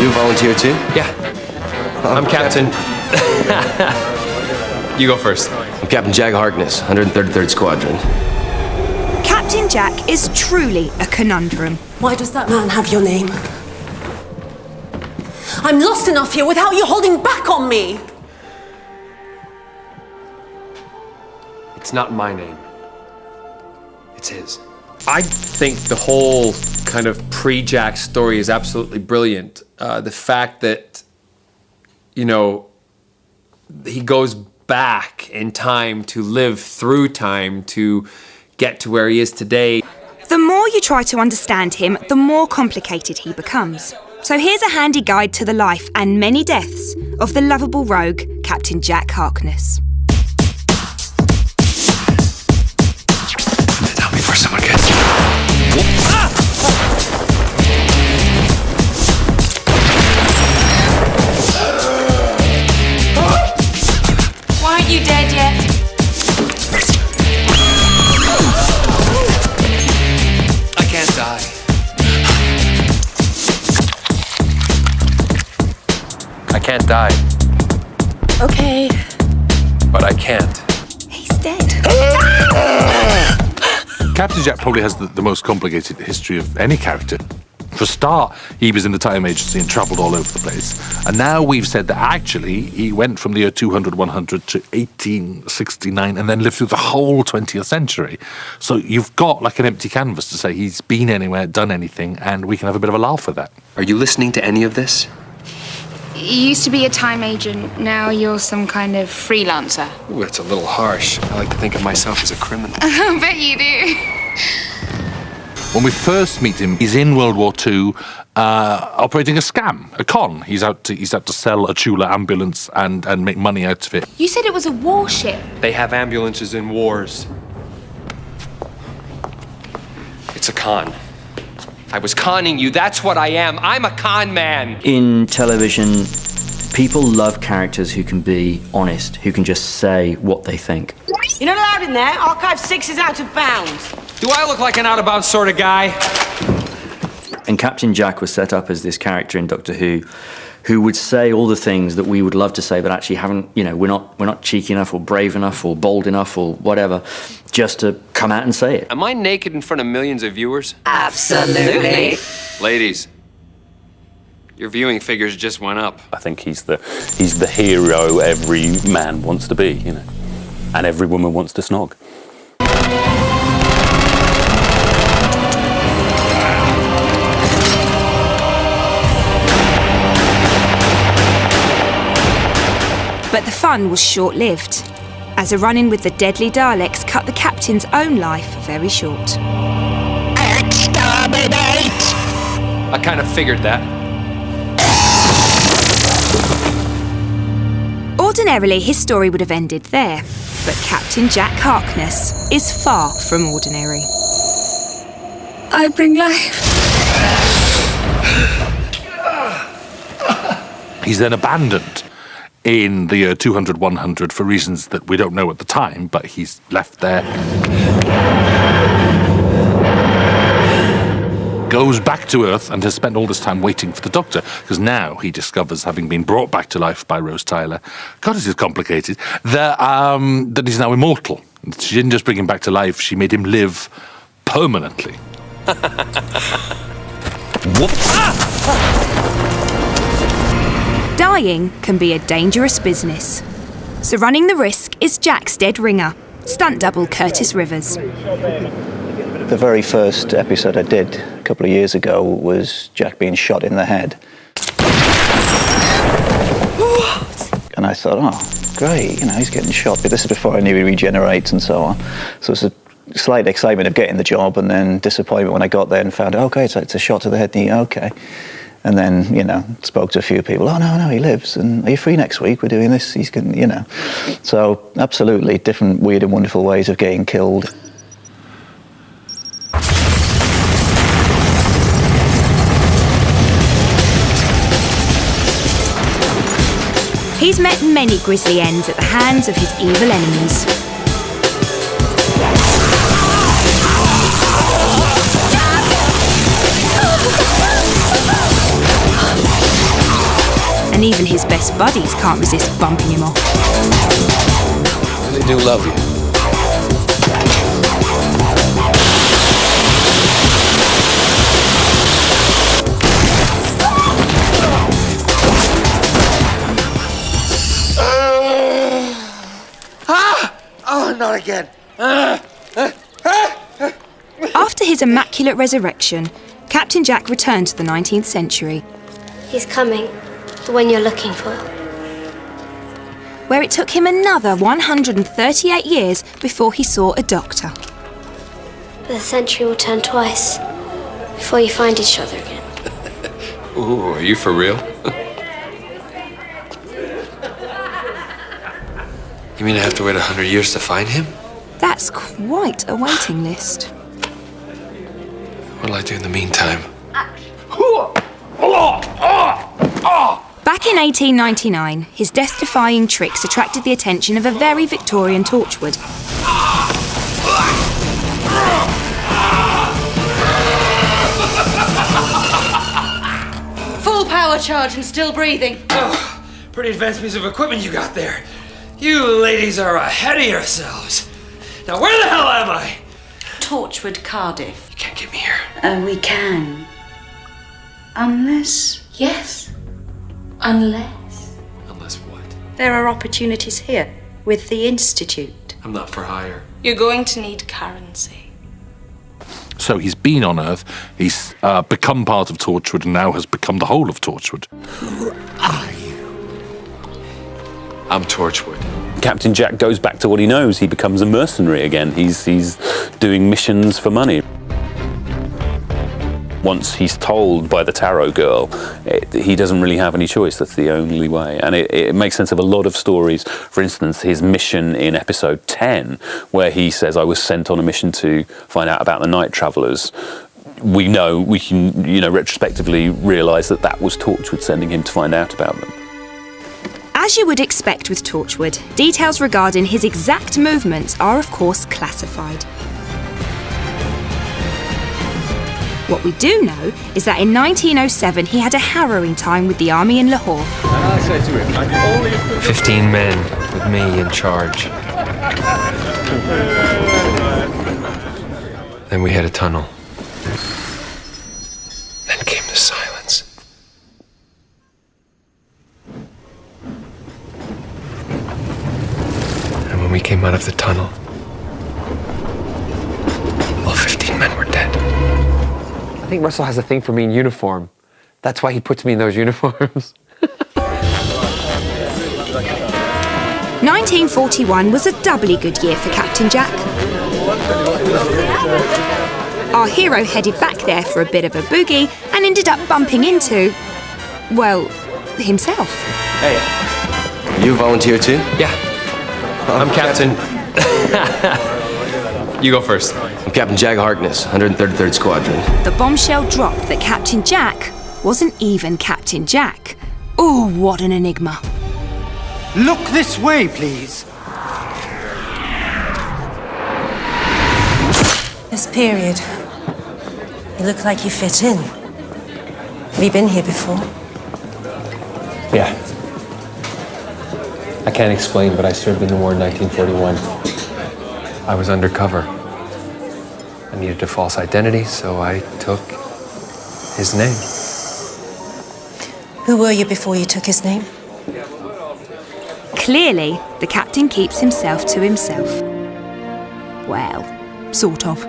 You volunteer too? Yeah. I'm Captain. You go first. I'm Captain Jack Harkness, 133rd Squadron. Captain Jack is truly a conundrum. Why does that man have your name? I'm lost enough here without you holding back on me. It's not my name. It's his. I think the whole kind of pre-Jack story is absolutely brilliant. The fact that, you know, he goes back in time to live through time to get to where he is today. The more you try to understand him, the more complicated he becomes. So here's a handy guide to the life and many deaths of the lovable rogue, Captain Jack Harkness. Help me before someone gets you. Why aren't you dead yet? I can't die. I can't die, Okay, but I can't. he's dead. Captain Jack probably has the most complicated history of any character. For a start, he was in the time agency and travelled all over the place. And now we've said that actually he went from the year 200, 100 to 1869 and then lived through the whole 20th century. So you've got like an empty canvas to say he's been anywhere, done anything, and we can have a bit of a laugh with that. Are you listening to any of this? You used to be a time agent, now you're some kind of freelancer. Ooh, that's a little harsh. I like to think of myself as a criminal. I bet you do. When we first meet him, he's in World War II, operating a scam, a con. He's out to sell a Chula ambulance and make money out of it. You said it was a warship. They have ambulances in wars. It's a con. I was conning you. That's what I am. I'm a con man. In television, people love characters who can be honest, who can just say what they think. You're not allowed in there. Archive 6 is out of bounds. Do I look like an out-of-bounds sort of guy? And Captain Jack was set up as this character in Doctor who would say all the things that we would love to say, but actually haven't, you know, we're not cheeky enough or brave enough or bold enough or whatever, just to come out and say it. Am I naked in front of millions of viewers? Absolutely. Ladies, your viewing figures just went up. I think he's the hero every man wants to be, you know, and every woman wants to snog. But the fun was short-lived, as a run-in with the deadly Daleks cut the captain's own life very short. I kind of figured that. Ordinarily, his story would have ended there, but Captain Jack Harkness is far from ordinary. I bring life. He's then abandoned in the year 200, 100 for reasons that we don't know at the time, but he's left there. Goes back to Earth and has spent all this time waiting for the Doctor, because now he discovers, having been brought back to life by Rose Tyler, God, this is complicated, that he's now immortal. She didn't just bring him back to life, she made him live permanently. Dying can be a dangerous business. So running the risk is Jack's dead ringer, stunt double Curtis Rivers. The very first episode I did a couple of years ago was Jack being shot in the head. And I thought, oh, great, you know, he's getting shot. But this is before I knew he regenerates and so on. So it's a slight excitement of getting the job and then disappointment when I got there and found, okay, it's a shot to the head, okay. And then, you know, spoke to a few people. Oh, no, he lives. And are you free next week? We're doing this. He's going, you know. So absolutely different, weird and wonderful ways of getting killed. He's met many grisly ends at the hands of his evil enemies. and even his best buddies can't resist bumping him off. They do love you. Oh, not again. After his immaculate resurrection, Captain Jack returned to the 19th century, He's coming. The one you're looking for. where it took him another 138 years before he saw a doctor. But the century will turn twice before you find each other again. Ooh, are you for real? You mean I have to wait 100 years to find him? That's quite a waiting list. What'll I do in the meantime? Back in 1899, his death-defying tricks attracted the attention of a very Victorian Torchwood. Full power charge and still breathing. Oh, pretty advanced piece of equipment you got there. You ladies are ahead of yourselves. Now where the hell am I? Torchwood, Cardiff. You can't get me here. We can. Unless... Yes. Unless... Unless what? There are opportunities here with the Institute. I'm not for hire. You're going to need currency. So he's been on Earth, he's become part of Torchwood, and now has become the whole of Torchwood. I'm Torchwood. Captain Jack goes back to what he knows. He becomes a mercenary again. He's doing missions for money. Once he's told by the tarot girl, he doesn't really have any choice. That's the only way. And it makes sense of a lot of stories. For instance, his mission in episode 10, where he says, I was sent on a mission to find out about the night travellers. We can retrospectively realise that was Torchwood sending him to find out about them. As you would expect with Torchwood, details regarding his exact movements are of course classified. What we do know is that in 1907 he had a harrowing time with the army in Lahore. 15 men with me in charge. Then we had a tunnel. Then came the silence. And when we came out of the tunnel, all 15 men were dead. I think Russell has a thing for me in uniform. That's why he puts me in those uniforms. 1941 was a doubly good year for Captain Jack. Our hero headed back there for a bit of a boogie and ended up bumping into, well, himself. Hey, you volunteer too? Yeah. I'm Captain. You go first. I'm Captain Jack Harkness, 133rd Squadron. The bombshell dropped that Captain Jack wasn't even Captain Jack. Oh, what an enigma. Look this way, please. This period. You look like you fit in. Have you been here before? Yeah. I can't explain, but I served in the war in 1941. I was undercover. I needed a false identity, so I took his name. Who were you before you took his name? Clearly, the captain keeps himself to himself. Well, sort of.